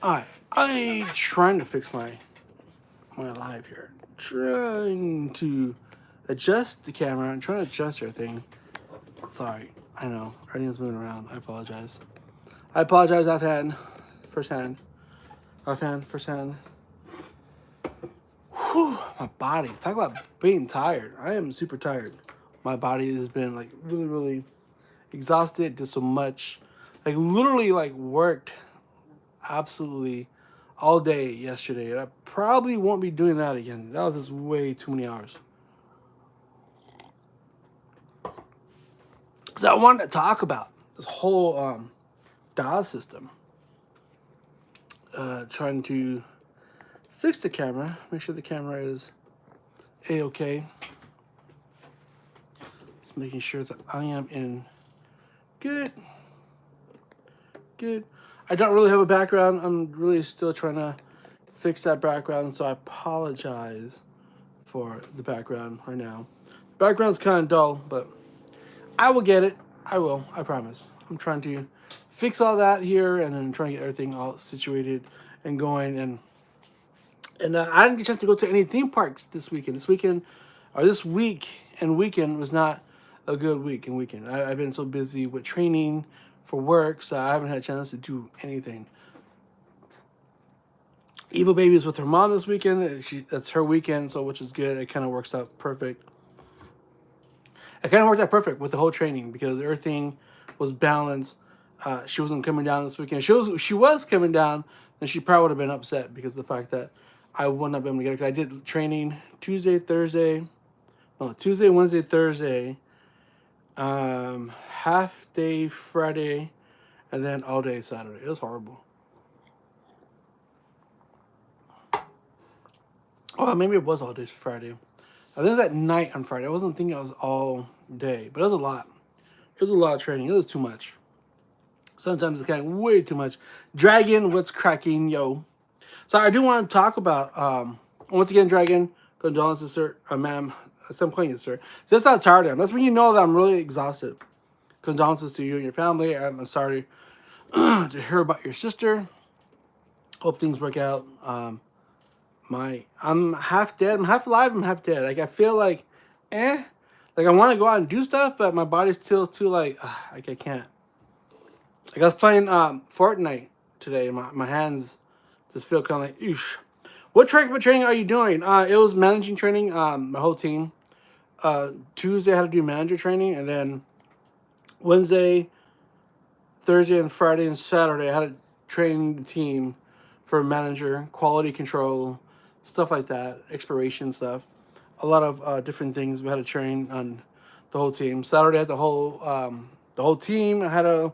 Alright, I trying to fix my live here. Trying to adjust the camera and trying to adjust everything. Sorry, I know everything's moving around. I apologize. I apologize offhand, firsthand, offhand, firsthand. Whew, my body. Talk about being tired. I am super tired. My body has been like really, really exhausted. Did so much, like literally like worked absolutely all day yesterday. I probably won't be doing that again. That was just way too many hours. So I wanted to talk about this whole Daas system. Trying to fix the camera, make sure the camera is a-okay. Just making sure that I am in good. I don't really have a background. I'm really still trying to fix that background, so I apologize for the background right now. The background's kind of dull, but I will get it. I will. I promise. I'm trying to fix all that here, and then trying to get everything all situated and going. And I didn't get a chance to go to any theme parks this weekend. This week and weekend was not a good week and weekend. I've been so busy with training for work, so I haven't had a chance to do anything. Evil Baby is with her mom this weekend. That's her weekend, so which is good. It kind of works out perfect. It kind of worked out perfect with the whole training because everything was balanced. She wasn't coming down this weekend. She was coming down, and she probably would have been upset because of the fact that I would not be able to get her. Because I did training Tuesday, Wednesday, Thursday, half day Friday, and then all day Saturday. It was horrible. Oh, maybe it was all day Friday. I think it was at night on Friday. I wasn't thinking it was all day, but it was a lot. It was a lot of training. It was too much. Sometimes it's kind of way too much. Dragon, what's cracking, yo? So I do want to talk about, once again, Dragon, condolences, sir, ma'am. I'm calling you, sir. So that's how tired I am. That's when you know that I'm really exhausted. Condolences to you and your family. I'm sorry to hear about your sister. Hope things work out. I'm half dead. I'm half alive. I'm half dead. Like I feel like, like I want to go out and do stuff, but my body's still too like I can't. Like I was playing Fortnite today. My hands just feel kind of like, oosh. What training are you doing? It was managing training. My whole team. Tuesday I had to do manager training, and then Wednesday, Thursday, and Friday and Saturday I had to train the team for manager, quality control, stuff like that, expiration stuff. A lot of different things we had to train on the whole team. Saturday I had the whole team. I had to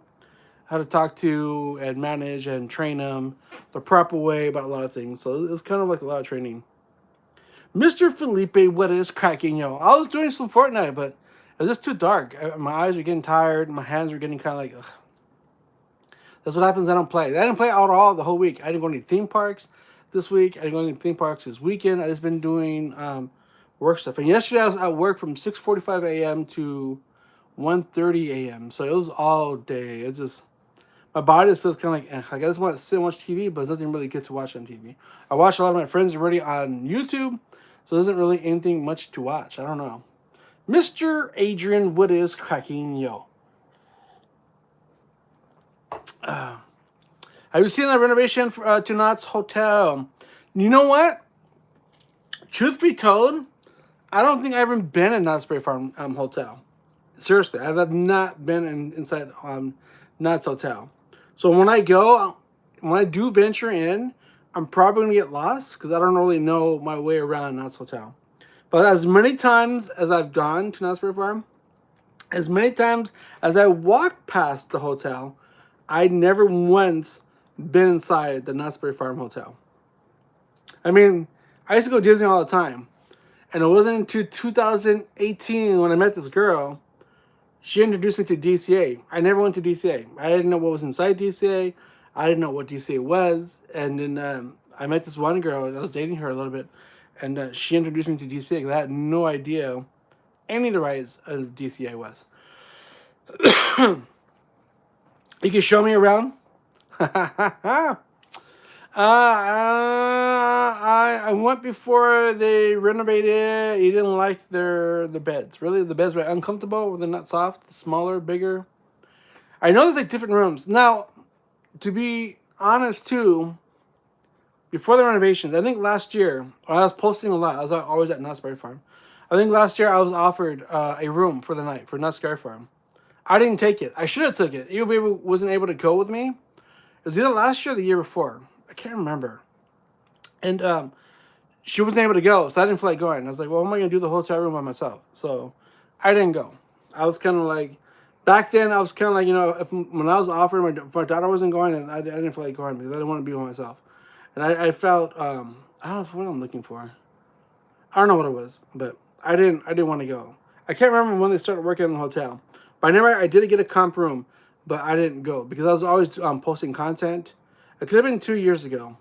talk to and manage and train them the proper way about a lot of things. So it was kind of like a lot of training. Mr. Felipe, what is cracking, yo? I was doing some Fortnite, but it was just too dark. My eyes were getting tired. My hands were getting kind of like, ugh. That's what happens. I don't play. I didn't play out all the whole week. I didn't go to any theme parks this week. I didn't go to any theme parks this weekend. I just been doing work stuff. And yesterday I was at work from 6:45 a.m. to 1:30 a.m. So it was all day. It's just my body just feels kind of like I just want to sit and watch TV, but there's nothing really good to watch on TV. I watch a lot of my friends already on YouTube, so there isn't really anything much to watch. I don't know. Mr. Adrian, what is cracking, yo? Have you seen the renovation to Knott's Hotel? You know what? Truth be told, I don't think I've ever been in Knott's Berry Farm Hotel. Seriously, I have not been inside Knott's Hotel. So when I do venture in, I'm probably going to get lost because I don't really know my way around Knott's Hotel. But as many times as I've gone to Knott's Berry Farm, as many times as I walked past the hotel, I never once been inside the Knott's Berry Farm Hotel. I mean, I used to go to Disney all the time. And it wasn't until 2018 when I met this girl, she introduced me to DCA. I never went to DCA. I didn't know what was inside DCA. I didn't know what DCA was. And then I met this one girl, and I was dating her a little bit. And she introduced me to DCA because I had no idea any of the rides of DCA was. You can show me around. I went before they renovated. You didn't like the beds. Really, the beds were uncomfortable. They're not soft, smaller, bigger. I know there's like different rooms now. To be honest, too, before the renovations, I think last year I was posting a lot. I was always at Knott's Berry Farm. I think last year I was offered a room for the night for Knott's Berry Farm. I didn't take it. I should have took it. UB wasn't able to go with me. It was either last year or the year before. I can't remember. And she wasn't able to go, so I didn't feel like going. I was like, well, how am I going to do the hotel room by myself? So I didn't go. I was kind of like, back then, I was kind of like, when I was offered, my daughter wasn't going, then I didn't feel like going because I didn't want to be by myself. And I felt, I don't know what I'm looking for. I don't know what it was, but I didn't want to go. I can't remember when they started working in the hotel. But I did get a comp room, but I didn't go because I was always posting content. It could have been 2 years ago.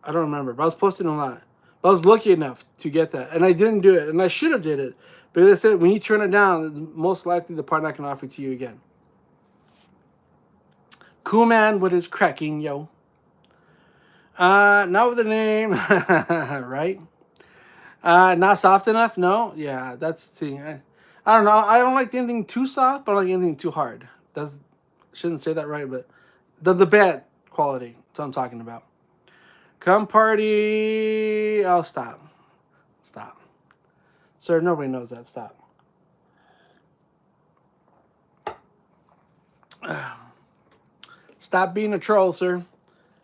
I don't remember, but I was posting a lot. But I was lucky enough to get that, and I didn't do it, and I should have did it. Because they said when you turn it down, most likely the partner can offer it to you again. Cool man, what is cracking, yo? Not with the name, right? Not soft enough? No? Yeah, see. I don't know. I don't like anything too soft, but I don't like anything too hard. Shouldn't say that right, but the bed quality. That's what I'm talking about. Come party. Oh, stop. Stop. Sir, nobody knows that. Stop. Stop being a troll, sir.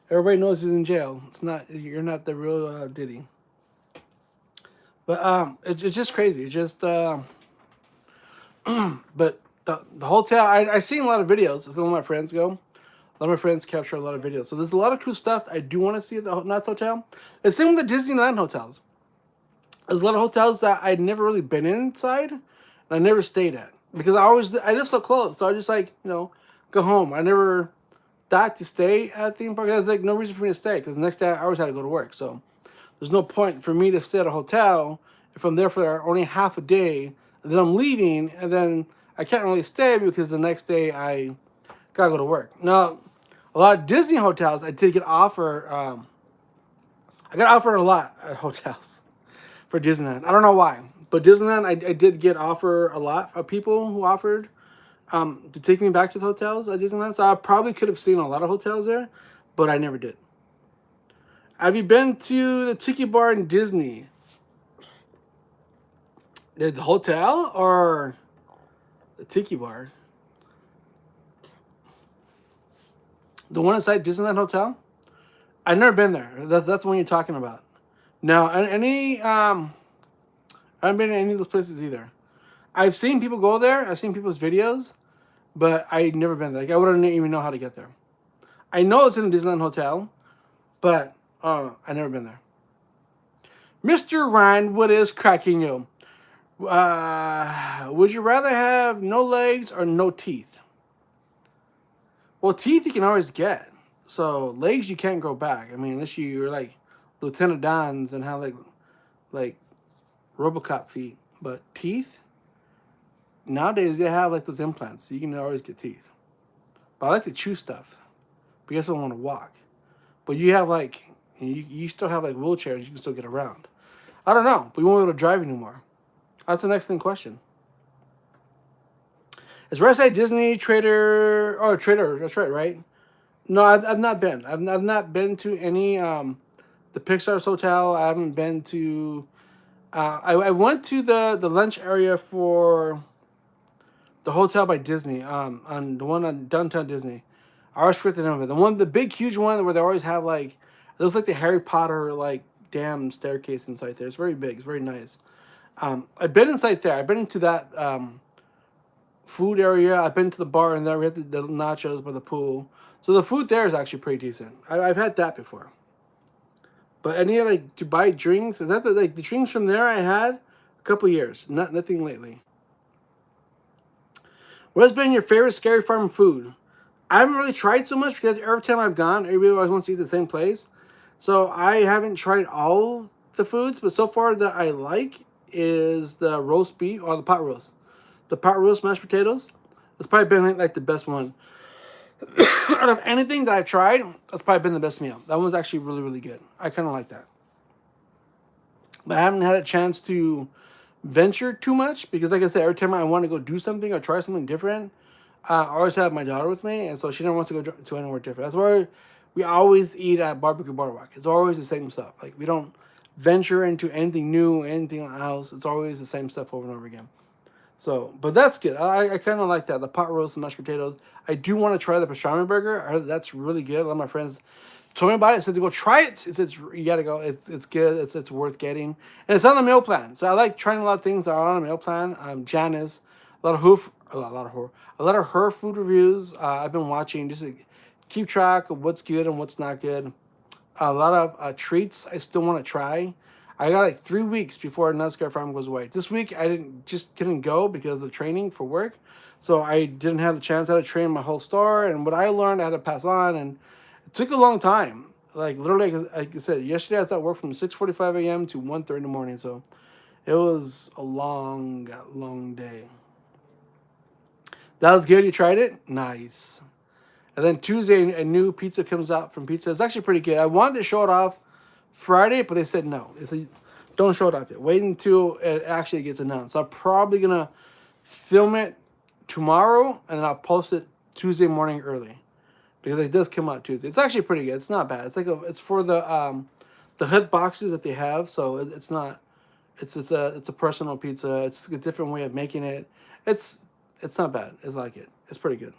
Everybody knows he's in jail. You're not the real Diddy. But it's just crazy. It's just but the hotel. I seen a lot of videos. Some of my friends go. A lot of my friends capture a lot of videos. So there's a lot of cool stuff I do want to see at the Knott's Hotel. The same with the Disneyland hotels. There's a lot of hotels that I'd never really been inside, and I never stayed at because I live so close. So I just go home. I never thought to stay at a theme park. There's like no reason for me to stay because the next day I always had to go to work. So there's no point for me to stay at a hotel if I'm there for only half a day, and then I'm leaving, and then I can't really stay because the next day I gotta go to work. Now, a lot of Disney hotels I did get offered. I got offered a lot at hotels for Disneyland. I don't know why, but Disneyland I did get offered a lot of people who offered to take me back to the hotels at Disneyland. So I probably could have seen a lot of hotels there, but I never did. Have you been to the Tiki Bar in Disney? The hotel or the Tiki Bar? The one inside Disneyland Hotel? I've never been there. That's the one you're talking about. No, I haven't been to any of those places either. I've seen people go there. I've seen people's videos, but I've never been there. Like I wouldn't even know how to get there. I know it's in the Disneyland Hotel, but I've never been there. Mr. Ryan, what is cracking you? Would you rather have no legs or no teeth? Well, teeth you can always get. So legs you can't grow back. I mean, unless you're like Lieutenant Dan's and have like RoboCop feet. But teeth, nowadays they have like those implants, so you can always get teeth. But I like to chew stuff. But you also want to walk. But you have you still have like wheelchairs. You can still get around. I don't know, but you won't be able to drive anymore. That's the next thing question. Is Westside Disney Trader? Oh, Trader. That's right? No, I've not been. I've not been to any the Pixar's hotel. I haven't been to. I went to the lunch area for the hotel by Disney. On the one on downtown Disney. I always forget the name of it. The big huge one where they always have like it looks like the Harry Potter like damn staircase inside there. It's very big. It's very nice. I've been inside there. I've been into that food area. I've been to the bar and there we had the nachos by the pool. So the food there is actually pretty decent. I've had that before. But any like to buy drinks, is that the drinks from there I had a couple years. Nothing lately. What has been your favorite Scary Farm food? I haven't really tried so much because every time I've gone, everybody always wants to eat the same place. So I haven't tried all the foods, but so far that I like is the roast beef or the pot roast. The pot roast mashed potatoes. It's probably been like the best one. Out of anything that I've tried, that's probably been the best meal. That one was actually really, really good. I kind of like that. But I haven't had a chance to venture too much because, like I said, every time I want to go do something or try something different, I always have my daughter with me, and so she never wants to go to anywhere different. That's why we always eat at Barbecue Boardwalk. It's always the same stuff. Like we don't venture into anything new, anything else. It's always the same stuff over and over again. So, but that's good. I kind of like that. The pot roast and mashed potatoes. I do want to try the pastrami burger. I heard that's really good. A lot of my friends told me about it. Said to go try it. It's you gotta go. It's good. It's worth getting, and it's on the meal plan. So I like trying a lot of things that are on a meal plan. Janice, a lot of her food reviews. I've been watching just to keep track of what's good and what's not good. A lot of treats I still want to try. I got like 3 weeks before Nutsker Farm goes away. This week I couldn't go because of training for work, so I didn't have the chance. I had to train my whole store, and what I learned I had to pass on, and it took a long time. Like literally, like I said, yesterday I was at work from 6:45 a.m. to 1:30 in the morning, so it was a long, long day. That was good. You tried it? Nice. And then Tuesday, a new pizza comes out from Pizza. It's actually pretty good. I wanted to show it off Friday, but they said no. They said, don't show it off yet. Wait until it actually gets announced. So I'm probably going to film it tomorrow, and then I'll post it Tuesday morning early. Because it does come out Tuesday. It's actually pretty good. It's not bad. It's for the hood boxes that they have, so it's not it's a personal pizza. It's a different way of making it. It's it's not bad. It's like it. It's pretty good.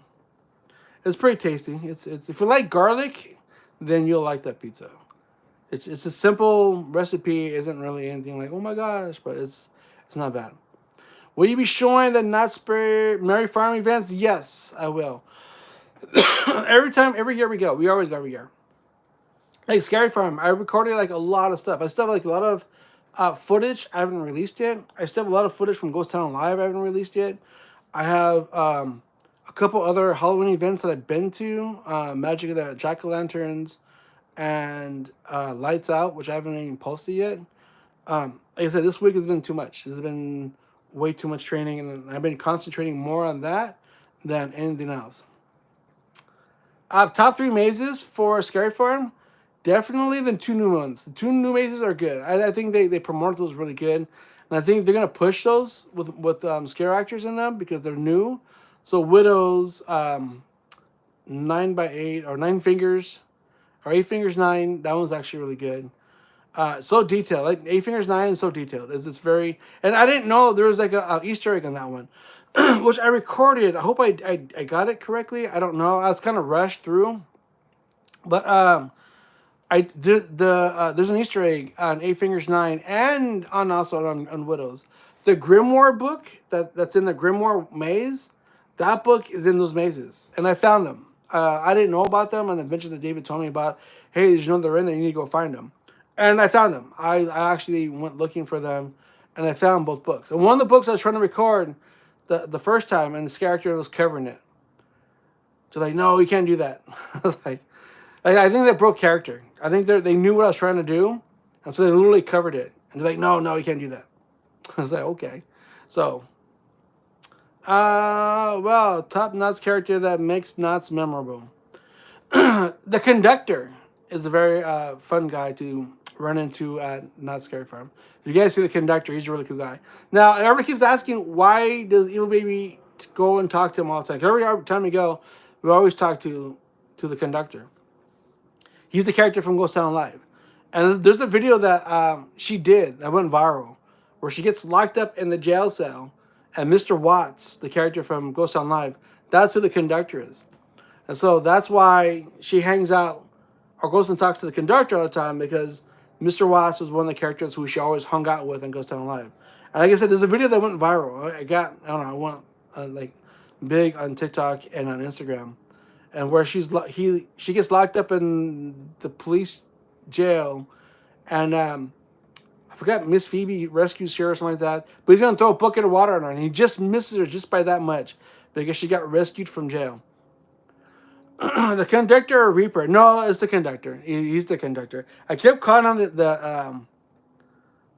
It's pretty tasty. It's if you like garlic, then you'll like that pizza. It's a simple recipe. Isn't really anything like oh my gosh, but it's not bad. Will you be showing the Knott's Merry Farm events? Yes, I will. Every year we go. We always go every year. Like Scary Farm, I recorded like a lot of stuff. I still have like a lot of footage I haven't released yet. I still have a lot of footage from Ghost Town Live I haven't released yet. I have a couple other Halloween events that I've been to. Magic of the Jack-o'-lanterns and Lights Out, which I haven't even posted yet. Like I said, this week has been too much. There's been way too much training, and I've been concentrating more on that than anything else. Top 3 mazes for Scary Farm. Definitely the 2 new ones. The 2 new mazes are good. I think they promote those really good. And I think they're going to push those with scare actors in them because they're new. So Widow's 9x8 or 9 fingers or 8 fingers 9. That one's actually really good. So detailed. Like 8 fingers 9 is so detailed. It's very... And I didn't know there was like a Easter egg on that one. Which I recorded. I hope I got it correctly. I don't know. I was kind of rushed through. But I did there's an Easter egg on 8 Fingers 9 and also on Widows. The Grimoire book that's in the Grimoire maze, that book is in those mazes, and I found them. I didn't know about them, and eventually David told me about. Hey, did you know they're in there? You need to go find them, and I found them. I actually went looking for them, and I found both books. And one of the books I was trying to record the first time, and this character was covering it. So like, no, you can't do that. I was like, I think they broke character. I think they knew what I was trying to do, and so they literally covered it. And they're like, no, you can't do that. I was like, okay. So, well, top Knott's character that makes Knott's memorable. The conductor is a very fun guy to run into at Knott's Scary Farm. If you guys see the conductor, he's a really cool guy. Now, everybody keeps asking, why does Evil Baby go and talk to him all the time? Every time we go, we always talk to the conductor. He's the character from Ghost Town Live. And there's a video that she did that went viral where she gets locked up in the jail cell and Mr. Watts, the character from Ghost Town Live, that's who the conductor is. And so that's why she hangs out or goes and talks to the conductor all the time because Mr. Watts was one of the characters who she always hung out with in Ghost Town Live. And like I said, there's a video that went viral. I went like big on TikTok and on Instagram. And where she gets locked up in the police jail, and I forgot Miss Phoebe rescues her or something like that. But he's gonna throw a bucket of water on her, and he just misses her just by that much because she got rescued from jail. The conductor or Reaper? No, it's the conductor. He's the conductor. I kept calling him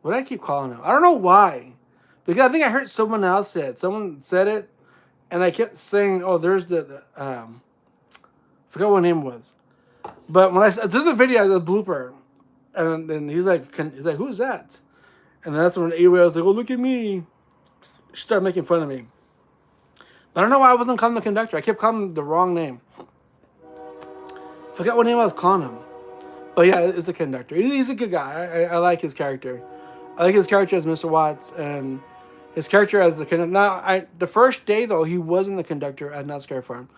what did I keep calling him? I don't know why, because I think I heard someone else say it. Someone said it, and I kept saying, "Oh, there's the forgot what name it was. But when I did the video, the blooper, and he's like, who's that? And that's when A was like, oh, look at me. She started making fun of me. But I don't know why I wasn't calling the conductor. I kept calling him the wrong name. Forgot what name I was calling him. But yeah, it's the conductor. He's a good guy. I like his character. I like his character as Mr. Watts and his character as the conductor. Now, the first day, though, he wasn't the conductor at Not Scary Farm.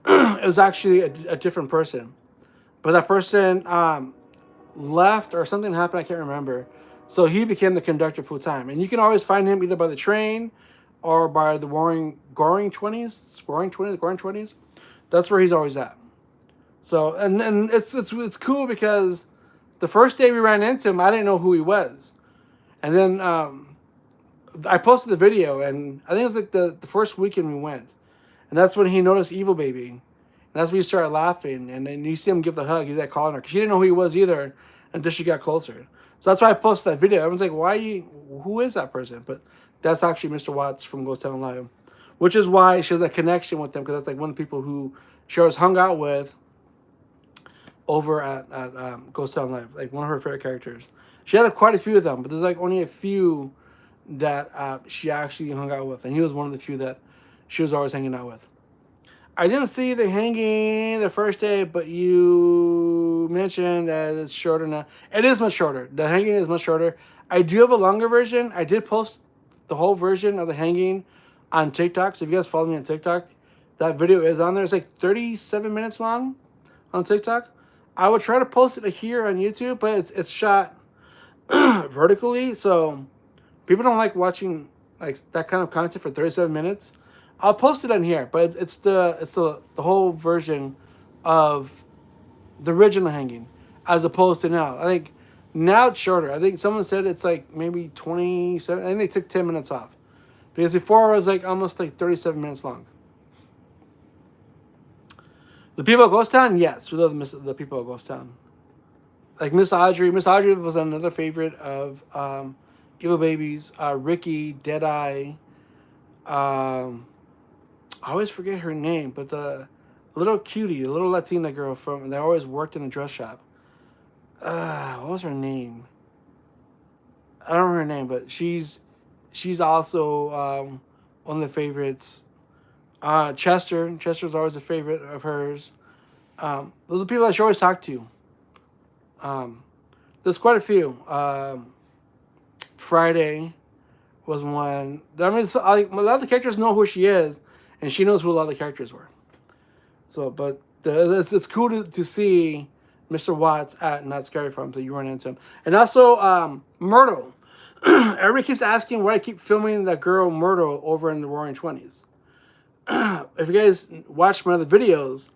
It was actually a different person. But that person left or something happened. I can't remember. So he became the conductor full time. And you can always find him either by the train or by the Goring 20s. That's where he's always at. So, and it's cool because the first day we ran into him, I didn't know who he was. And then I posted the video, and I think it was like the first weekend we went. And that's when he noticed Evil Baby. And that's when he started laughing. And then you see him give the hug. He's like calling her. Because she didn't know who he was either until she got closer. So that's why I posted that video. Everyone's like, who is that person? But that's actually Mr. Watts from Ghost Town Live. Which is why she has a connection with them. Because that's like one of the people who she always hung out with over at Ghost Town Live. Like one of her favorite characters. She had quite a few of them. But there's like only a few that she actually hung out with. And he was one of the few that she was always hanging out with. I didn't see the hanging the first day, but you mentioned that it's shorter now. It is much shorter. The hanging is much shorter. I do have a longer version. I did post the whole version of the hanging on TikTok. So if you guys follow me on TikTok, that video is on there. It's like 37 minutes long on TikTok. I would try to post it here on YouTube, but it's shot vertically, so people don't like watching like that kind of content for 37 minutes. I'll post it on here, but it's the whole version of the original hanging, as opposed to now. I think now it's shorter. I think someone said it's like maybe 27. I think they took 10 minutes off, because before it was like almost like 37 minutes long. The people of Ghost Town, yes, we love the people of Ghost Town. Like Miss Audrey. Miss Audrey was another favorite of Evil Babies. Ricky, Deadeye. I always forget her name, but the little cutie, the little Latina girl from that always worked in the dress shop. What was her name? I don't remember her name, but she's also one of the favorites. Chester's always a favorite of hers. Those are the people that she always talked to. There's quite a few. Friday was one. I mean, a lot of the characters know who she is, and she knows who a lot of the characters were. So, but it's cool to see Mr. Watts at Not Scary Farm, so you run into him. And also, Myrtle. Everybody keeps asking why I keep filming that girl Myrtle over in the Roaring 20s. If you guys watch my other videos,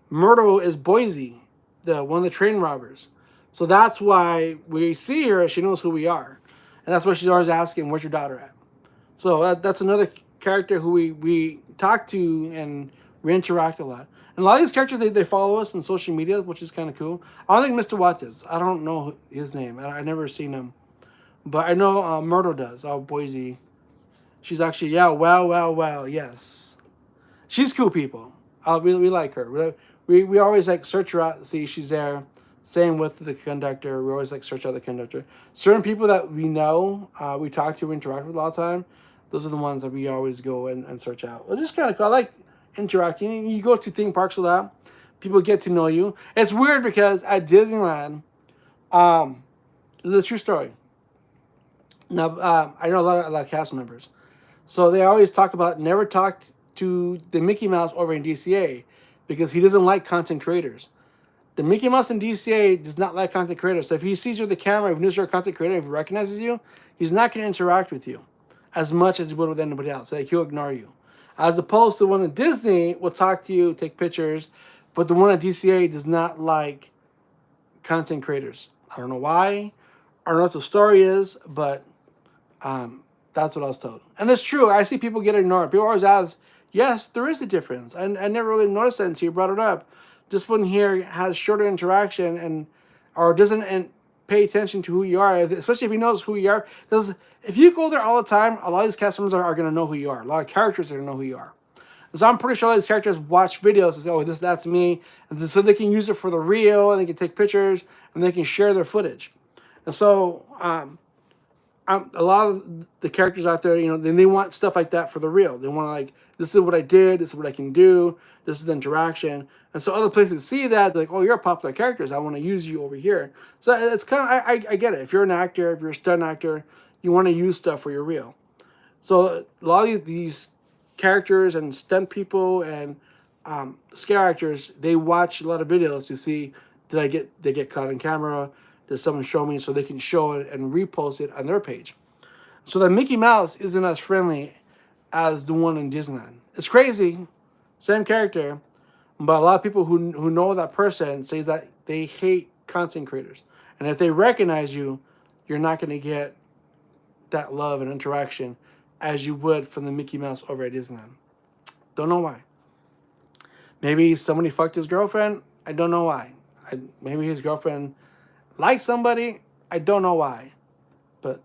Myrtle is Boise, one of the train robbers. So that's why we see her, she knows who we are. And that's why she's always asking, where's your daughter at? So that's another character who we talk to and we interact a lot. And a lot of these characters, they follow us on social media, which is kind of cool. I don't think Mr. Watt does. I don't know his name. I've never seen him. But I know Myrtle does. Boise. She's actually, yeah, wow, yes. She's cool, people. We like her. We always like search her out, see if she's there. Same with the conductor. We always like search out the conductor. Certain people that we know, we talk to, we interact with a lot of time. Those are the ones that we always go and search out. It's just kind of cool. I like interacting. You go to theme parks with that. People get to know you. It's weird because at Disneyland, it's a true story. Now, I know a lot of cast members. So they always talk about never talk to the Mickey Mouse over in DCA because he doesn't like content creators. The Mickey Mouse in DCA does not like content creators. So if he sees you with the camera, if he knows you're a content creator, if he recognizes you, he's not going to interact with you as much as he would with anybody else. Like, he'll ignore you. As opposed to one at Disney will talk to you, take pictures, but the one at DCA does not like content creators. I don't know why. I don't know what the story is, but that's what I was told. And it's true. I see people get ignored. People always ask, yes, there is a difference. And I never really noticed that until you brought it up. This one here has shorter interaction or doesn't pay attention to who you are, especially if he knows who you are. Because if you go there all the time, a lot of these customers are going to know who you are. A lot of characters are going to know who you are. And so I'm pretty sure all these characters watch videos and say, oh, that's me. And so they can use it for the real, and they can take pictures, and they can share their footage. And so a lot of the characters out there, they want stuff like that for the real. They want to like, this is what I did, this is what I can do, this is the interaction. And so other places see that, they're like, oh, you're a popular character, so I want to use you over here. So it's kind of, I get it. If you're an actor, if you're a stunt actor, you want to use stuff for your real. So a lot of these characters and stunt people and scare actors, they watch a lot of videos to see, they get caught on camera? Did someone show me, so they can show it and repost it on their page? So that Mickey Mouse isn't as friendly as the one in Disneyland. It's crazy, same character, but a lot of people who know that person say that they hate content creators. And if they recognize you, you're not going to get that love and interaction as you would from the Mickey Mouse over at Disneyland. Don't know why. Maybe somebody fucked his girlfriend. I don't know why. Maybe his girlfriend liked somebody. I don't know why. But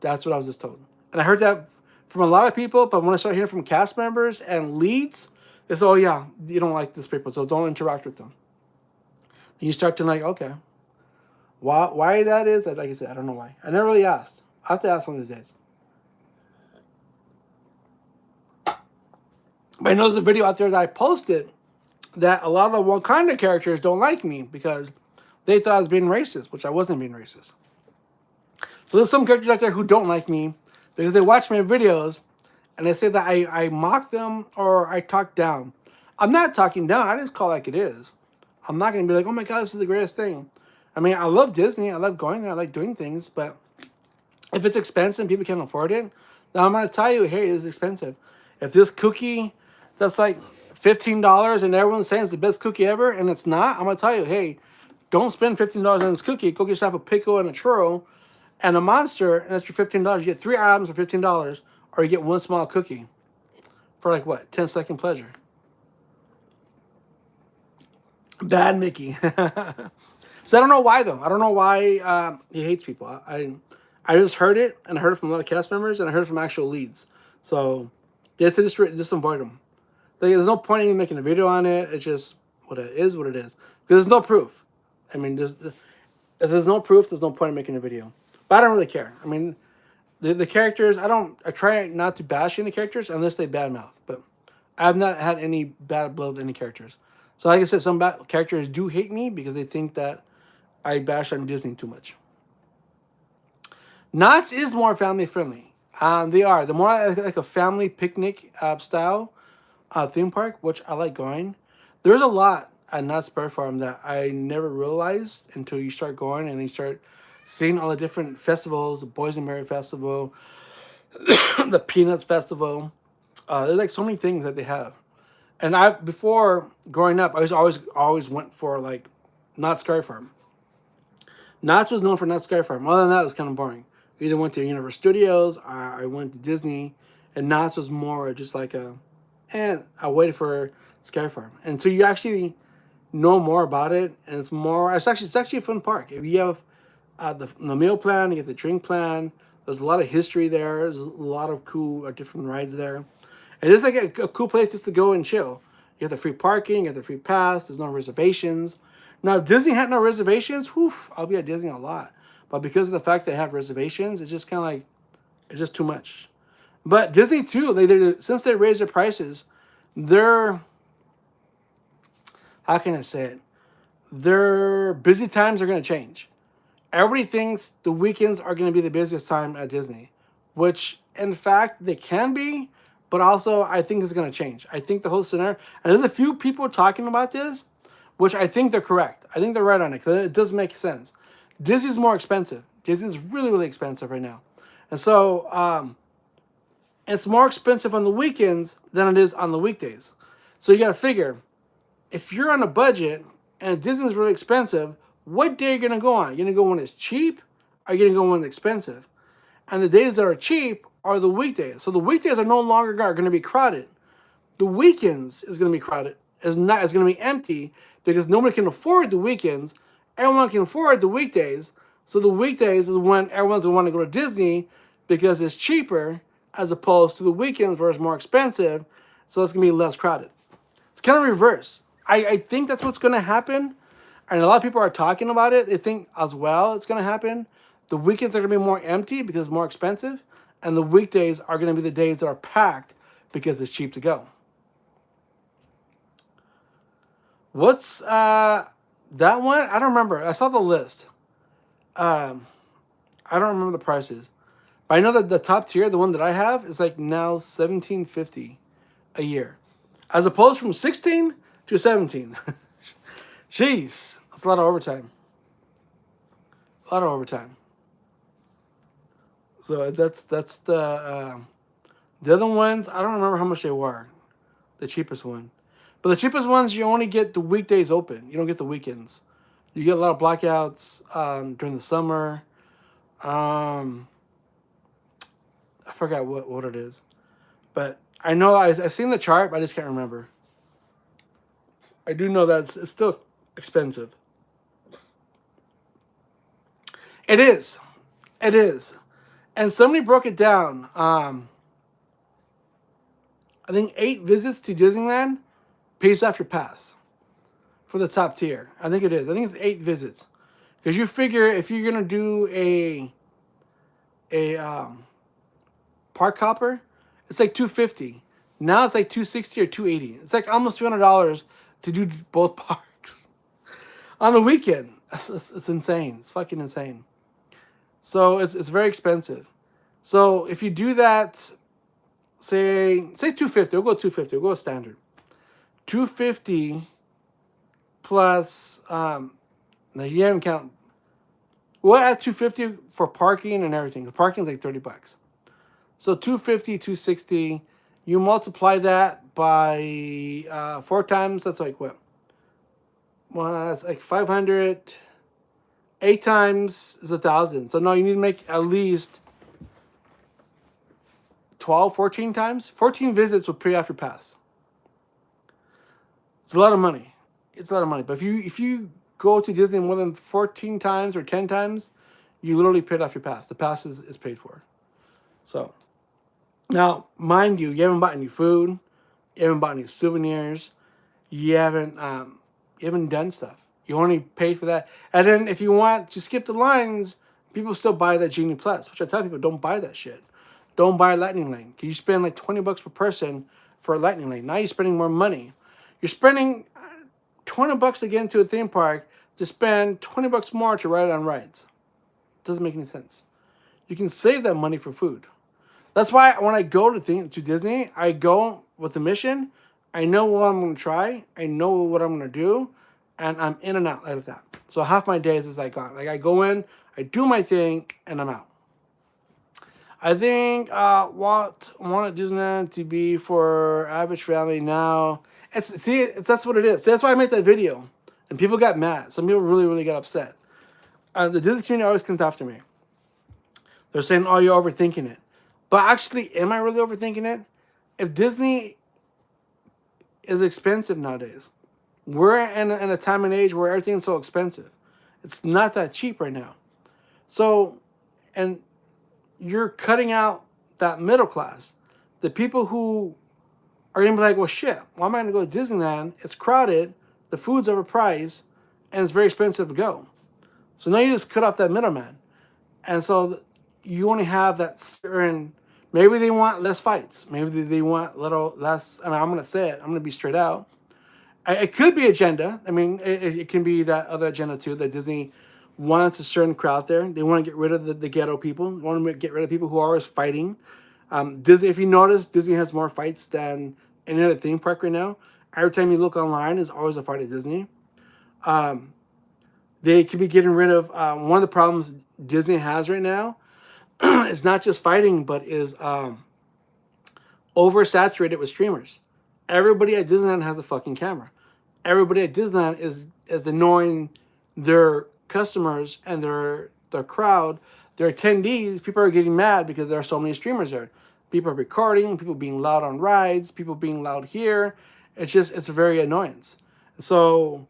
that's what I was just told. And I heard that from a lot of people, but when I started hearing from cast members and leads, it's, oh yeah, you don't like this people, so don't interact with them. And you start to like, okay, why that is, like I said, I don't know why. I never really asked. I have to ask one of these days. But I know there's a video out there that I posted that a lot of the Wakanda characters don't like me because they thought I was being racist, which I wasn't being racist. So there's some characters out there who don't like me because they watch my videos and they say that I mock them or I talk down. I'm not talking down. I just call it like it is. I'm not going to be like, oh my God, this is the greatest thing. I mean, I love Disney. I love going there. I like doing things. But if it's expensive and people can't afford it, then I'm going to tell you, hey, it is expensive. If this cookie that's like $15 and everyone's saying it's the best cookie ever and it's not, I'm going to tell you, hey, don't spend $15 on this cookie. Go get yourself a pickle and a churro and a monster, and that's your $15. You get 3 items for $15, or you get one small cookie for like what, 10-second pleasure. Bad Mickey. So I don't know why though. I don't know why he hates people. I just heard it, and I heard it from a lot of cast members, and I heard it from actual leads. So just avoid them. Like, there's no point in making a video on it. It's just what it is. Because there's no proof. I mean, if there's no proof, there's no point in making a video. But I don't really care. I mean, the characters, I try not to bash any characters unless they badmouth. But I have not had any bad blood with any characters. So like I said, some characters do hate me because they think that I bash on Disney too much. Knott's is more family friendly. They are. They're more like a family picnic style theme park, which I like going. There's a lot at Knott's Berry Farm that I never realized until you start going and you start seeing all the different festivals, the Boysenberry Festival, the Peanuts Festival. There's like so many things that they have. And before growing up, I was always went for like Knott's Berry Farm. Knott's was known for Knott's Berry Farm. Other than that, it was kind of boring. I either went to Universal Studios, I went to Disney, and Knott's was more just like I waited for Sky Farm. And so you actually know more about it, and it's actually a fun park. If you have the meal plan, you get the drink plan. There's a lot of history there. There's a lot of cool different rides there. And it's like a cool place just to go and chill. You have the free parking, you have the free pass. There's no reservations. Now, if Disney had no reservations, whew, I'll be at Disney a lot. But because of the fact they have reservations, it's just kind of like, it's just too much. But Disney too, since they raised their prices, how can I say it? Their busy times are going to change. Everybody thinks the weekends are going to be the busiest time at Disney, which in fact they can be, but also I think it's going to change. I think the whole scenario, and there's a few people talking about this, which I think they're correct. I think they're right on it because it does make sense. Disney's more expensive. Disney's really, really expensive right now. And so it's more expensive on the weekends than it is on the weekdays. So you got to figure, if you're on a budget and Disney's really expensive, what day are you going to go on? Are you going to go when it's cheap? Or are you going to go when it's expensive? And the days that are cheap are the weekdays. So the weekdays are no longer going to be crowded. The weekends is going to be crowded. It's going to be empty because nobody can afford the weekends. Everyone can afford the weekdays. So the weekdays is when everyone's going to want to go to Disney because it's cheaper, as opposed to the weekends where it's more expensive. so it's gonna be less crowded. It's kind of reverse. I think that's what's gonna happen, and a lot of people are talking about it. They think as well it's gonna happen. The weekends are gonna be more empty because it's more expensive, and the weekdays are gonna be the days that are packed because it's cheap to go. What's that one? I don't remember. I saw the list. Um, I don't remember the prices, but I know that the top tier, the one that I have, is like now $17.50 a year, as opposed from 16 to 17. Jeez, that's a lot of overtime. A lot of overtime. So that's the other ones. I don't remember how much they were. The cheapest one, but the cheapest ones you only get the weekdays open. You don't get the weekends. You get a lot of blackouts during the summer. Um, I forgot what it is, but I know I've seen the chart, but I just can't remember. I do know that it's still expensive. It is. It is. And somebody broke it down. I think 8 visits to Disneyland pays off your pass for the top tier. I think it is. I think it's 8 visits. Because you figure if you're gonna do a park hopper, it's like $250. Now it's like $260 or $280. It's like almost $200 to do both parks on a weekend. It's insane. It's fucking insane. So it's very expensive. So if you do that, say 250. We'll go 250. We'll go standard. 250 plus now you haven't count. We'll add 250 for parking and everything. The parking is like $30. So 250, 260. You multiply that by 4 times. That's like what? Well, that's like 500. 8 times is 1,000. So no, you need to make at least 12, 14 times. 14 visits will pay off your pass. It's a lot of money. It's a lot of money. But if you go to Disney more than 14 times or 10 times, you literally paid off your pass. The pass is paid for. So now, mind you haven't bought any food, you haven't bought any souvenirs, you haven't done stuff. You only paid for that. And then if you want to skip the lines, people still buy that Genie Plus, which I tell people, don't buy that shit. Don't buy a Lightning Lane. You spend like $20 per person for a Lightning Lane. Now you're spending more money. You're spending $20 to get into a theme park to spend $20 more to ride on rides. Doesn't make any sense. You can save that money for food. That's why when I go to Disney, I go with the mission. I know what I'm going to try. I know what I'm going to do. And I'm in and out like that. So half my days is like gone. Like I go in, I do my thing, and I'm out. I think what I want Disneyland to be for average family now. That's what it is. See, that's why I made that video. And people got mad. Some people really, really got upset. The Disney community always comes after me. They're saying, oh, you're overthinking it. But actually, am I really overthinking it? If Disney is expensive nowadays, we're in a time and age where everything's so expensive. It's not that cheap right now. So, and you're cutting out that middle class. The people who are going to be like, well, shit, why am I going to go to Disneyland? It's crowded, the food's overpriced, and it's very expensive to go. So now you just cut off that middleman. And so you only have that certain, maybe they want less fights. Maybe they want a little less, I mean, I'm going to say it. I'm going to be straight out. It could be agenda. I mean, it can be that other agenda too, that Disney wants a certain crowd there. They want to get rid of the ghetto people. They want to get rid of people who are always fighting. Disney, if you notice, Disney has more fights than any other theme park right now. Every time you look online, there's always a fight at Disney. They could be getting rid of, one of the problems Disney has right now is not just fighting, but is oversaturated with streamers. Everybody at Disneyland has a fucking camera. Everybody at Disneyland is annoying their customers and their crowd, their attendees. People are getting mad because there are so many streamers there. People are recording, people being loud on rides, people being loud here. It's a very annoyance. So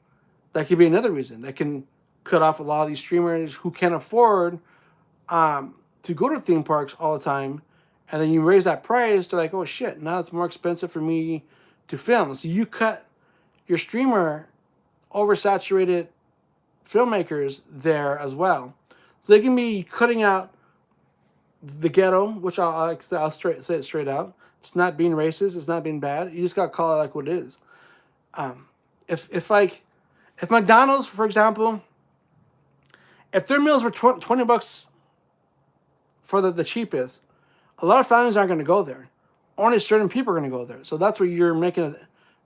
that could be another reason that can cut off a lot of these streamers who can't afford to go to theme parks all the time and then you raise that price, they're like, oh shit, now it's more expensive for me to film. So you cut your streamer oversaturated filmmakers there as well. So they can be cutting out the ghetto, which I'll say it straight out. It's not being racist. It's not being bad. You just gotta call it like what it is. If McDonald's, for example, if their meals were $20 for the cheapest, a lot of families aren't going to go there. Only certain people are going to go there. So that's what you're making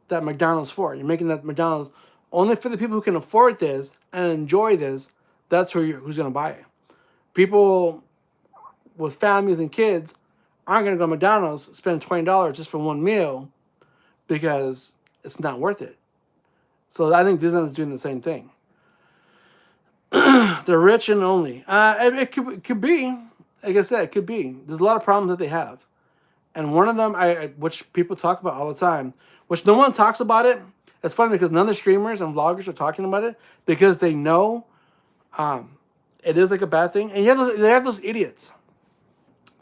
that McDonald's for. You're making that McDonald's only for the people who can afford this and enjoy this. That's who's going to buy it. People with families and kids aren't going to go to McDonald's, spend $20 just for one meal because it's not worth it. So I think Disneyland's doing the same thing. They're rich and only. It could be, like I said, it could be. There's a lot of problems that they have. And one of them, which people talk about all the time, which no one talks about it. It's funny because none of the streamers and vloggers are talking about it because they know it is like a bad thing. And they have those idiots.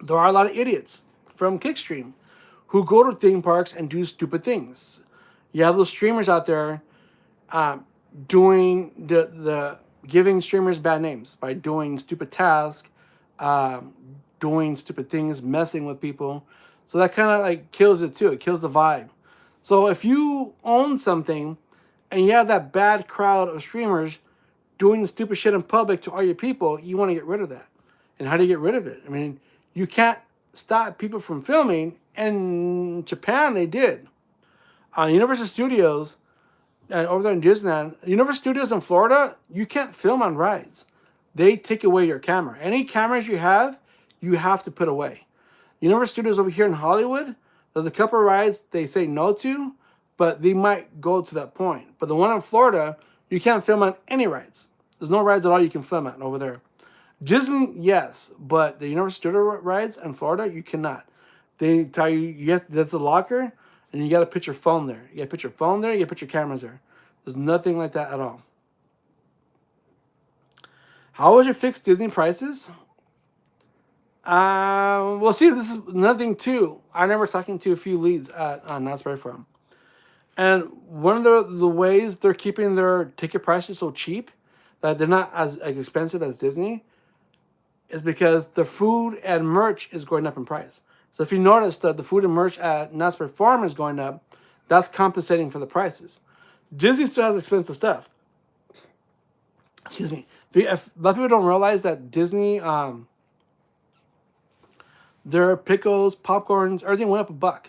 There are a lot of idiots from Kickstream who go to theme parks and do stupid things. You have those streamers out there doing the giving streamers bad names by doing stupid tasks, doing stupid things, messing with people. So that kind of like kills it too. It kills the vibe. So if you own something and you have that bad crowd of streamers doing stupid shit in public to all your people, you want to get rid of that. And how do you get rid of it? I mean, you can't stop people from filming. In Japan, they did. Universal Studios, over there in Disneyland, Universal Studios in Florida, you can't film on rides. They take away your camera. Any cameras you have to put away. Universal Studios over here in Hollywood, there's a couple of rides they say no to, but they might go to that point. But the one in Florida, you can't film on any rides. There's no rides at all you can film at over there. Disney, yes, but the Universal Studios rides in Florida, you cannot. They tell you that's a locker, and you got to put your phone there. You got to put your phone there. You got to put your cameras there. There's nothing like that at all. How would you fix Disney prices? Well, see, this is another thing too. I remember talking to a few leads at Knott's Berry Farm, and one of the ways they're keeping their ticket prices so cheap that they're not as expensive as Disney is because the food and merch is going up in price. So if you notice that the food and merch at Knott's Berry Farm is going up, that's compensating for the prices. Disney still has expensive stuff. Excuse me. A lot of people don't realize that Disney, their pickles, popcorns, everything went up $1.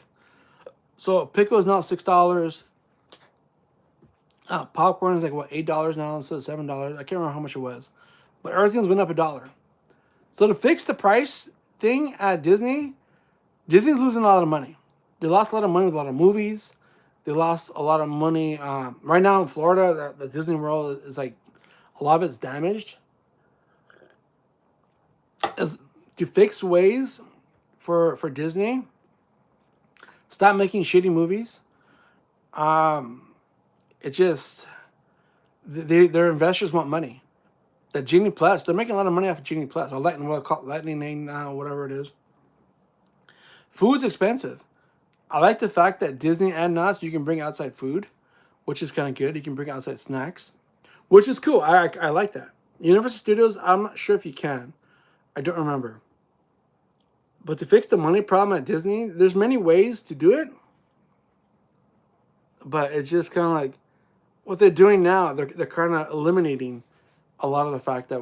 So pickle is now $6. Popcorn is like what, $8 now instead of $7. I can't remember how much it was, but everything's went up $1. So to fix the price thing at Disney's losing a lot of money. They lost a lot of money with a lot of movies. They lost a lot of money. Right now in Florida, the Disney World is like, a lot of it's damaged. To fix ways for Disney, stop making shitty movies. It just, their investors want money. The Genie Plus, they're making a lot of money off of Genie Plus, or Lightning, Lightning now, whatever it is. Food's expensive. I like the fact that Disney and Knott's, you can bring outside food, which is kind of good. You can bring outside snacks, which is cool. I like that. Universal Studios, I'm not sure if you can. I don't remember. But to fix the money problem at Disney, there's many ways to do it. But it's just kind of like, what they're doing now, they're kind of eliminating a lot of the fact that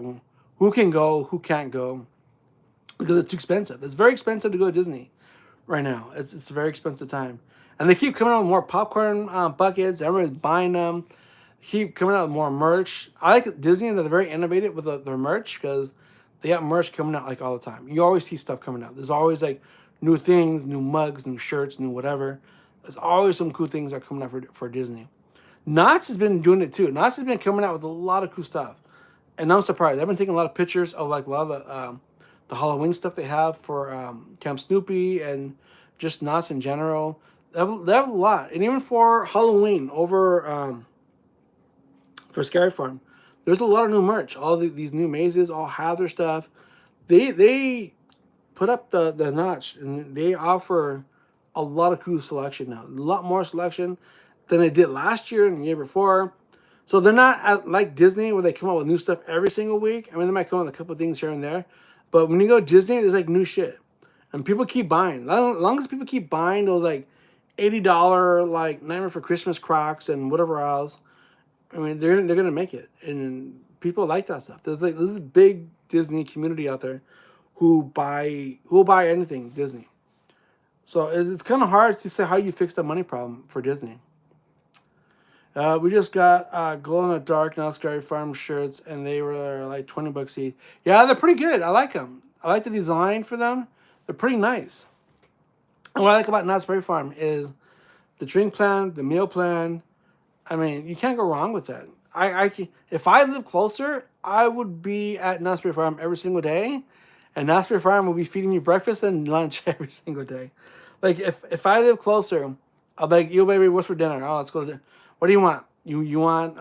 who can go, who can't go, because it's too expensive. It's very expensive to go to Disney right now. It's a very expensive time. And they keep coming out with more popcorn buckets. Everyone's buying them. Keep coming out with more merch. I like Disney, they're very innovative with their merch because they got merch coming out like all the time. You always see stuff coming out. There's always like new things, new mugs, new shirts, new whatever. There's always some cool things that are coming out for Disney. Knott's has been doing it too. Knott's has been coming out with a lot of cool stuff. And I'm surprised. I've been taking a lot of pictures of like a lot of the Halloween stuff they have for Camp Snoopy and just Knott's in general. They have a lot. And even for Halloween over for Scary Farm, there's a lot of new merch. All these new mazes all have their stuff. They put up the notch, and they offer a lot of cool selection now. A lot more selection than they did last year and the year before. So they're not like Disney where they come out with new stuff every single week. I mean, they might come out with a couple of things here and there, but when you go to Disney, there's like new shit, and people keep buying. As long as people keep buying those like $80 like Nightmare for Christmas Crocs and whatever else, I mean, they're gonna make it, and people like that stuff. There's a big Disney community out there who will buy anything Disney. So it's kind of hard to say how you fix the money problem for Disney. We just got glow in the dark Not Scary Farm shirts, and they were like $20 each. Yeah, they're pretty good. I like them. I like the design for them. They're pretty nice. And what I like about Not Scary Farm is the drink plan, the meal plan. I mean, you can't go wrong with that. If I lived closer, I would be at Knott's Berry Farm every single day, and Knott's Berry Farm will be feeding you breakfast and lunch every single day. Like if I live closer, I'll be like, yo baby, what's for dinner? Oh, let's go to dinner. What do you want? You want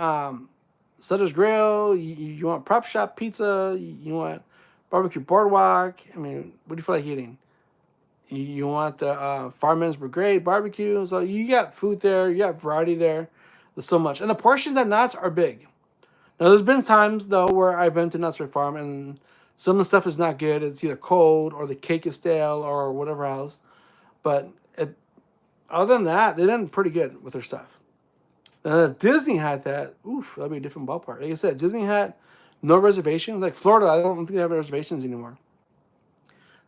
Sutter's Grill? You want Prop Shop Pizza? You want Barbecue Boardwalk? I mean, what do you feel like eating? You want the Fireman's Brigade barbecue? So you got food there. You got variety there. There's so much. And the portions at Knott's are big. Now, there's been times, though, where I've been to Knott's Berry Farm and some of the stuff is not good. It's either cold or the cake is stale or whatever else. But other than that, they've been pretty good with their stuff. Now, if Disney had that, oof, that'd be a different ballpark. Like I said, Disney had no reservations. Like Florida, I don't think they have reservations anymore.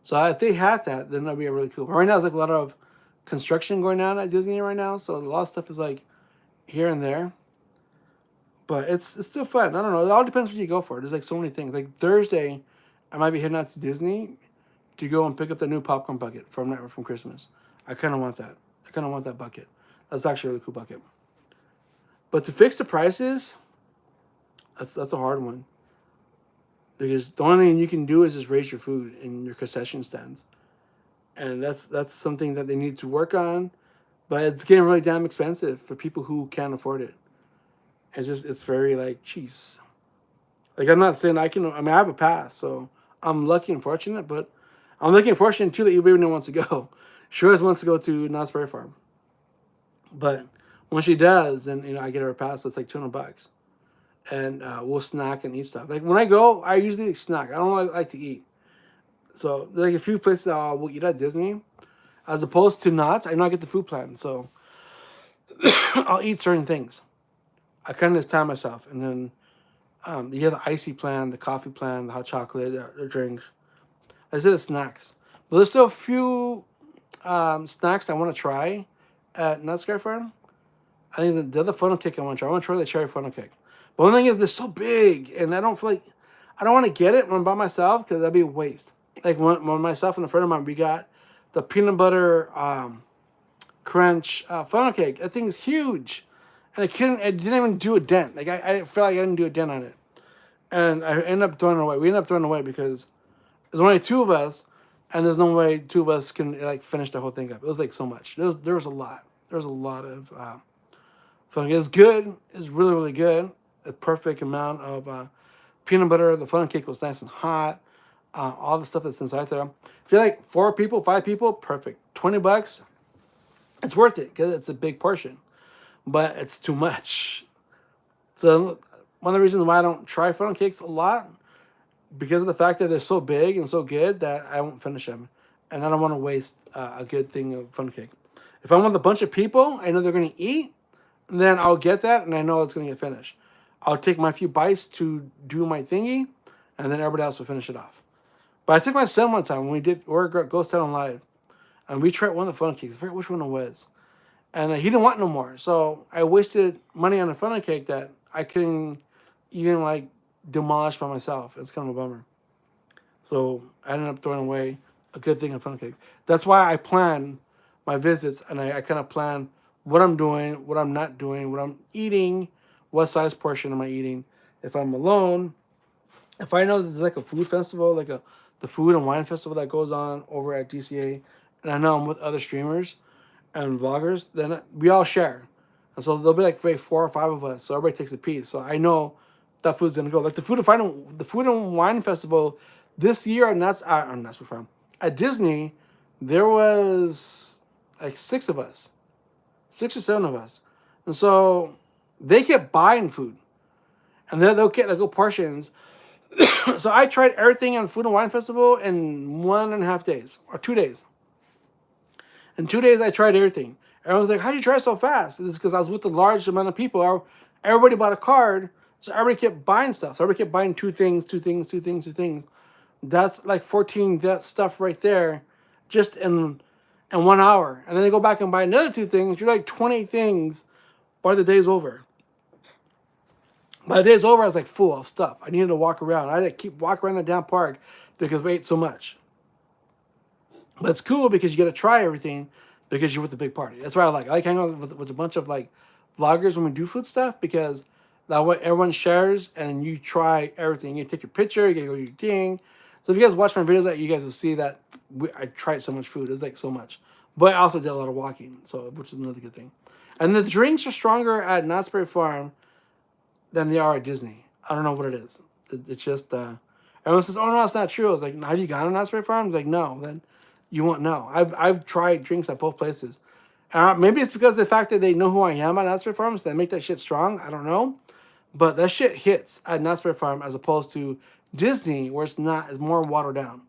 So if they had that, then that'd be really cool. But right now, there's like a lot of construction going on at Disney right now. So a lot of stuff is like here and there. But it's still fun. I don't know. It all depends what you go for. There's like so many things. Like Thursday, I might be heading out to Disney to go and pick up the new popcorn bucket from Nightmare from Christmas. I kind of want that. I kind of want that bucket. That's actually a really cool bucket. But to fix the prices, that's a hard one. Because the only thing you can do is just raise your food in your concession stands. And that's something that they need to work on. But it's getting really damn expensive for people who can't afford it. It's very like, jeez. Like I'm not saying I have a pass, so I'm lucky and fortunate, but I'm lucky and fortunate too that Uberina wants to go. She always wants to go to Knott's Berry Farm. But when she does, then I get her a pass, but it's like $200. And we'll snack and eat stuff. Like when I go, I usually snack. I don't like to eat. So there's like a few places that we'll eat at Disney. As opposed to Knott's, I know I get the food plan, so I'll eat certain things. I kind of just time myself, and then you have the icy plan, the coffee plan, the hot chocolate, the drinks. I said the snacks, but there's still a few snacks I want to try at Knott's Berry Farm. I think the other funnel cake I want to try. I want to try the cherry funnel cake. But one thing is they're so big, and I don't want to get it when I'm by myself because that'd be a waste. Like when myself and a friend of mine, we got the peanut butter crunch funnel cake. That thing's huge. And it didn't even do a dent. Like I felt like I didn't do a dent on it. And I ended up throwing it away. We ended up throwing it away because there's only two of us, and there's no way two of us can like finish the whole thing up. It was like so much. There was a lot. There was a lot of fun. It's good. It's really, really good. A perfect amount of peanut butter. The funnel cake was nice and hot. All the stuff that's inside there. If you're like 4 people, 5 people, perfect. $20. It's worth it because it's a big portion. But it's too much. So one of the reasons why I don't try funnel cakes a lot, because of the fact that they're so big and so good that I won't finish them. And I don't want to waste a good thing of funnel cake. If I'm with a bunch of people, I know they're going to eat, then I'll get that and I know it's going to get finished. I'll take my few bites to do my thingy, and then everybody else will finish it off. But I took my son one time when we did Ghost Town Live, and we tried one of the funnel cakes. I forget which one it was. And he didn't want no more. So I wasted money on a funnel cake that I couldn't even like demolish by myself. It's kind of a bummer. So I ended up throwing away a good thing of funnel cake. That's why I plan my visits, and I kind of plan what I'm doing, what I'm not doing, what I'm eating, what size portion am I eating. If I'm alone, if I know there's like a food festival, like the food and wine festival that goes on over at DCA, and I know I'm with other streamers and vloggers, then we all share. And so there'll be like 4 or 5 of us, so everybody takes a piece. So I know that food's gonna go. Like the food and wine festival this year at at Disney, there was like 6 of us, 6 or 7 of us, and so they kept buying food, and then they'll get like little portions. So I tried everything on Food and Wine Festival in 1.5 days or 2 days. In 2 days, I tried everything. Everyone's like, "How do you try so fast?" It's because I was with a large amount of people. Everybody bought a card, so everybody kept buying stuff. So everybody kept buying 2 things, 2 things, 2 things, 2 things. That's like 14 that stuff right there, just in 1 hour. And then they go back and buy another 2 things. You're like 20 things by the day's over. By the day's over, I was like full of stuff. I needed to walk around. I had to keep walking around the damn park because we ate so much. But it's cool because you get to try everything because you're with the big party. That's what I like. I like hanging out with a bunch of like vloggers when we do food stuff because that way everyone shares and you try everything. You take your picture, you get to go do your thing. So if you guys watch my videos, you guys will see that I tried so much food. It's like so much. But I also did a lot of walking, so which is another good thing. And the drinks are stronger at Knott's Berry Farm than they are at Disney. I don't know what it is. It's just everyone says, "Oh no, it's not true." I was like, "Have you gone to Knott's Berry Farm?" Like, no. Then you won't know. I've tried drinks at both places. Maybe it's because of the fact that they know who I am at Knott's Berry Farm, so they make that shit strong. I don't know, but that shit hits at Knott's Berry Farm as opposed to Disney, where it's not. It's more watered down.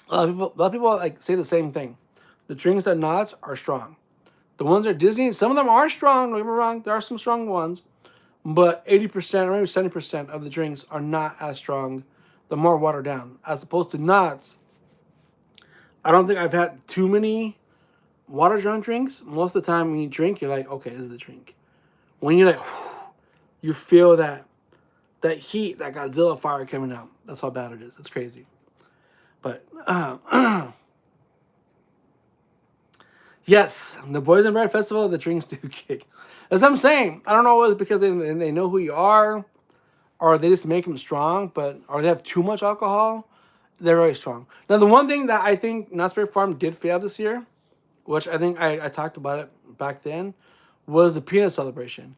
A lot of people like say the same thing. The drinks at Knott's are strong. The ones at Disney, some of them are strong. Don't get me wrong. There are some strong ones, but 80% or maybe 70% of the drinks are not as strong. They're more watered down, as opposed to Knott's. I don't think I've had too many watered down drinks. Most of the time when you drink, you're like, okay, this is the drink. When you're like, you feel that heat, that Godzilla fire coming out. That's how bad it is. It's crazy. But yes, the Boys and Bread Festival, the drinks do kick. As I'm saying, I don't know if it's because they know who you are, or they just make them strong, or they have too much alcohol. They're very strong. Now, the one thing that I think Knott's Berry Farm did fail this year, which I think I talked about it back then, was the peanut celebration.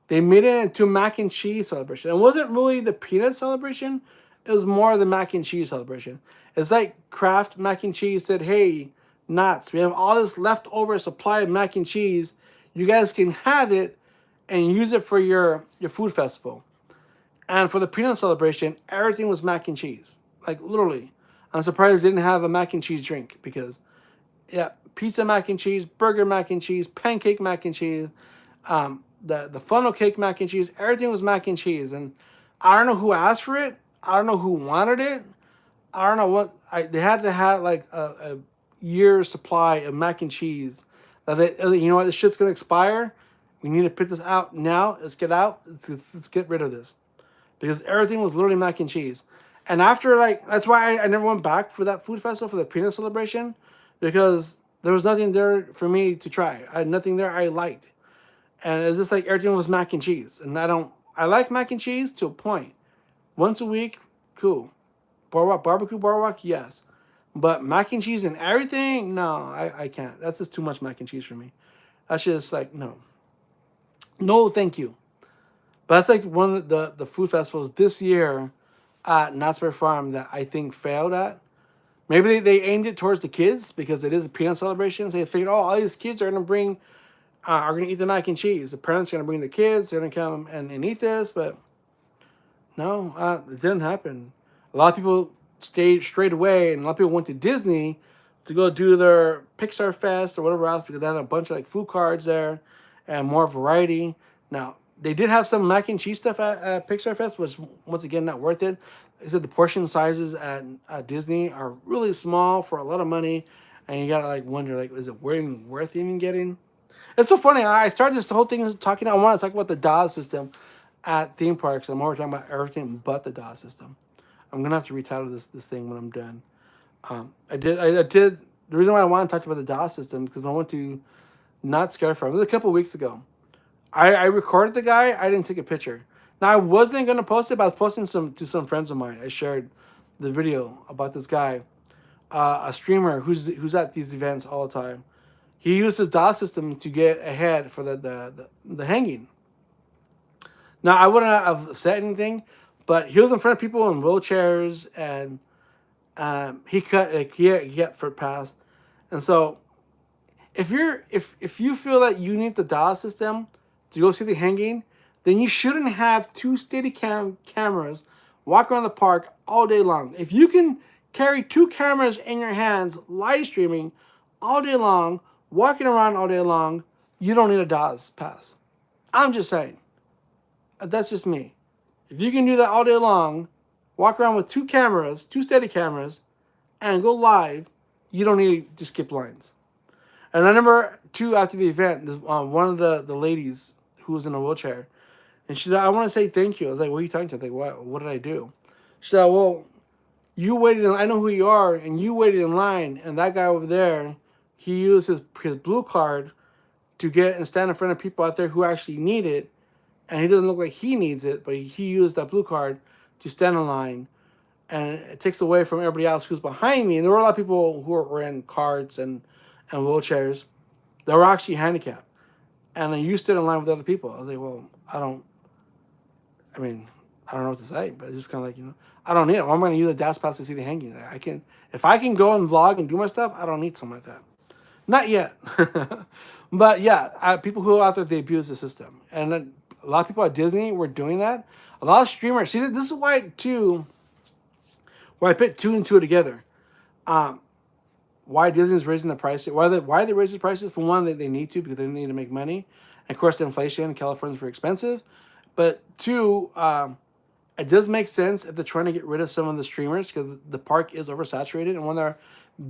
They made it into mac and cheese celebration. It wasn't really the peanut celebration. It was more the mac and cheese celebration. It's like Kraft Mac and Cheese said, "Hey, Knott's, we have all this leftover supply of mac and cheese. You guys can have it and use it for your food festival." And for the peanut celebration, everything was mac and cheese. Like, literally. I'm surprised they didn't have a mac and cheese drink because, yeah, pizza mac and cheese, burger mac and cheese, pancake mac and cheese, the funnel cake mac and cheese, everything was mac and cheese. And I don't know who asked for it. I don't know who wanted it. I don't know what. They had to have like a year's supply of mac and cheese. You know what, this shit's going to expire. We need to put this out now. Let's get out. Let's get rid of this. Because everything was literally mac and cheese. And after, like, that's why I never went back for that food festival, for the peanut celebration, because there was nothing there for me to try. I had nothing there I liked. And it's just like everything was mac and cheese. And I like mac and cheese to a point. Once a week, cool. Barbecue boardwalk, yes. But mac and cheese and everything, no, I can't. That's just too much mac and cheese for me. That's just like, no. No, thank you. But that's like one of the food festivals this year at Knott's Berry Farm that I think failed at. Maybe they aimed it towards the kids because it is a peanut celebration. So they figured, all these kids are going to eat the mac and cheese. The parents are going to bring the kids. They're going to come and eat this. But no, it didn't happen. A lot of people stayed straight away, and a lot of people went to Disney to go do their Pixar Fest or whatever else because they had a bunch of like food cards there and more variety. Now, they did have some mac and cheese stuff at Pixar Fest, which, once again, not worth it. They said the portion sizes at Disney are really small for a lot of money, and you gotta like wonder, like, is it worth even getting? It's so funny. I started this whole thing talking. I want to talk about the Daas system at theme parks. I'm already talking about everything but the Daas system. I'm gonna have to retitle this thing when I'm done. I did. The reason why I want to talk about the Daas system because when I went to Not Scared Farm, it was a couple weeks ago. I recorded the guy. I didn't take a picture. Now, I wasn't going to post it, but I was posting to some friends of mine. I shared the video about this guy, a streamer who's at these events all the time. He used his DOS system to get ahead for the hanging. Now, I wouldn't have said anything, But he was in front of people in wheelchairs, and he cut like he got foot pass. And so if you feel that you need the Daas system to go see the hanging, then you shouldn't have two steady cameras walk around the park all day long. If you can carry two cameras in your hands, live streaming all day long, walking around all day long, you don't need a Daas pass. I'm just saying. That's just me. If you can do that all day long, walk around with two cameras, two steady cameras, and go live, you don't need to skip lines. And I remember, too, after the event, this, one of the ladies who was in a wheelchair, and she said, I want to say thank you. I was like, what are you talking to? I was like, what did I do? She said, well, you waited, I know who you are, and you waited in line, and that guy over there, he used his blue card to get and stand in front of people out there who actually need it, and he doesn't look like he needs it, but he used that blue card to stand in line, and it takes away from everybody else who's behind me. And there were a lot of people who were in carts and wheelchairs that were actually handicapped, and then you stood in line with other people. I was like, well, I don't know what to say, but it's just kind of like, I don't need it. I'm going to use a Daas pass to see the hanging. If I can go and vlog and do my stuff, I don't need something like that. Not yet. But yeah, people who are out there, they abuse the system. And then a lot of people at Disney were doing that. A lot of streamers, see, this is why, too, where I put two and two together. Why Disney's raising the price. Why they raise the prices? For one, they need to, because they need to make money. And of course, the inflation in California is very expensive. But two, it does make sense if they're trying to get rid of some of the streamers, because the park is oversaturated. And one of their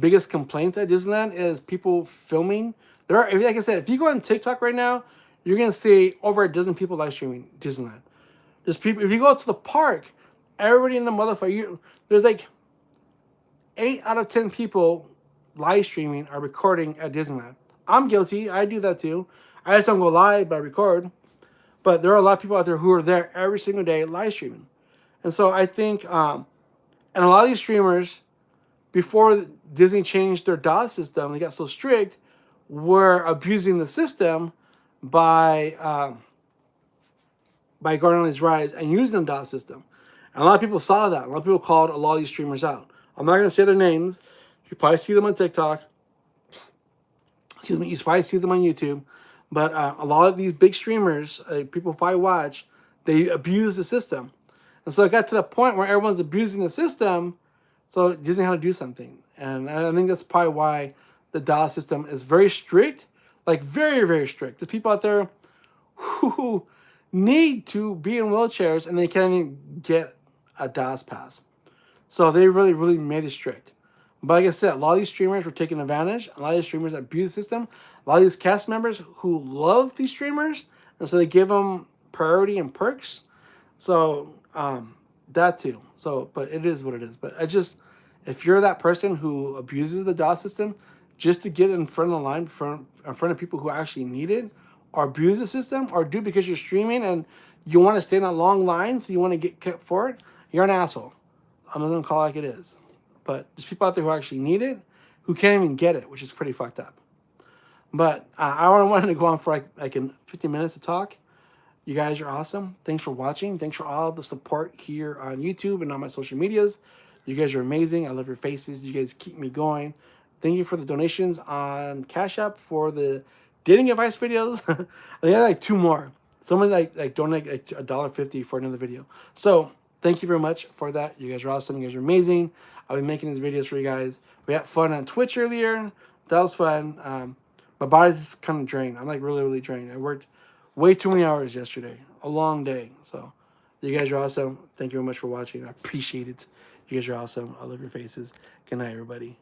biggest complaints at Disneyland is people filming. Like I said, if you go on TikTok right now, you're going to see over a dozen people live streaming Disneyland. There's people, if you go to the park, everybody in the motherfucker, there's like 8 out of 10 people live streaming are recording at Disneyland. I'm guilty. I do that too. I just don't go live, but I record. But there are a lot of people out there who are there every single day live streaming. And so I think, and a lot of these streamers, before Disney changed their Daas system, they got so strict, were abusing the system by going on these rides and using the Daas system. And a lot of people saw that. A lot of people called a lot of these streamers out. I'm not going to say their names. You probably see them on TikTok. Excuse me. You probably see them on YouTube. But a lot of these big streamers, people probably watch, they abuse the system. And so it got to the point where everyone's abusing the system, so Disney had to do something. And I think that's probably why the Daas system is very strict, like very, very strict. There's people out there who need to be in wheelchairs and they can't even get a Daas pass. So they really, really made it strict. But like I said, a lot of these streamers were taking advantage. A lot of these streamers abuse the system. A lot of these cast members who love these streamers, and so they give them priority and perks. So that too. So, but it is what it is. But if you're that person who abuses the Daas system just to get in front of the line, in front of people who actually need it, or abuse the system, or do because you're streaming and you want to stay in a long line, so you want to get kept for it, you're an asshole. I'm not going to call it like it is. But there's people out there who actually need it, who can't even get it, which is pretty fucked up. But I wanted to go on for like in 15 minutes to talk. You guys are awesome. Thanks for watching. Thanks for all the support here on YouTube and on my social medias. You guys are amazing. I love your faces. You guys keep me going. Thank you for the donations on Cash App for the dating advice videos. I had like 2 more. Someone like donate like $1.50 for another video. So thank you very much for that. You guys are awesome. You guys are amazing. I'll be making these videos for you guys. We had fun on Twitch earlier. That was fun. My body's kind of drained. I'm like really, really drained. I worked way too many hours yesterday. A long day. So you guys are awesome. Thank you very much for watching. I appreciate it. You guys are awesome. I love your faces. Good night, everybody.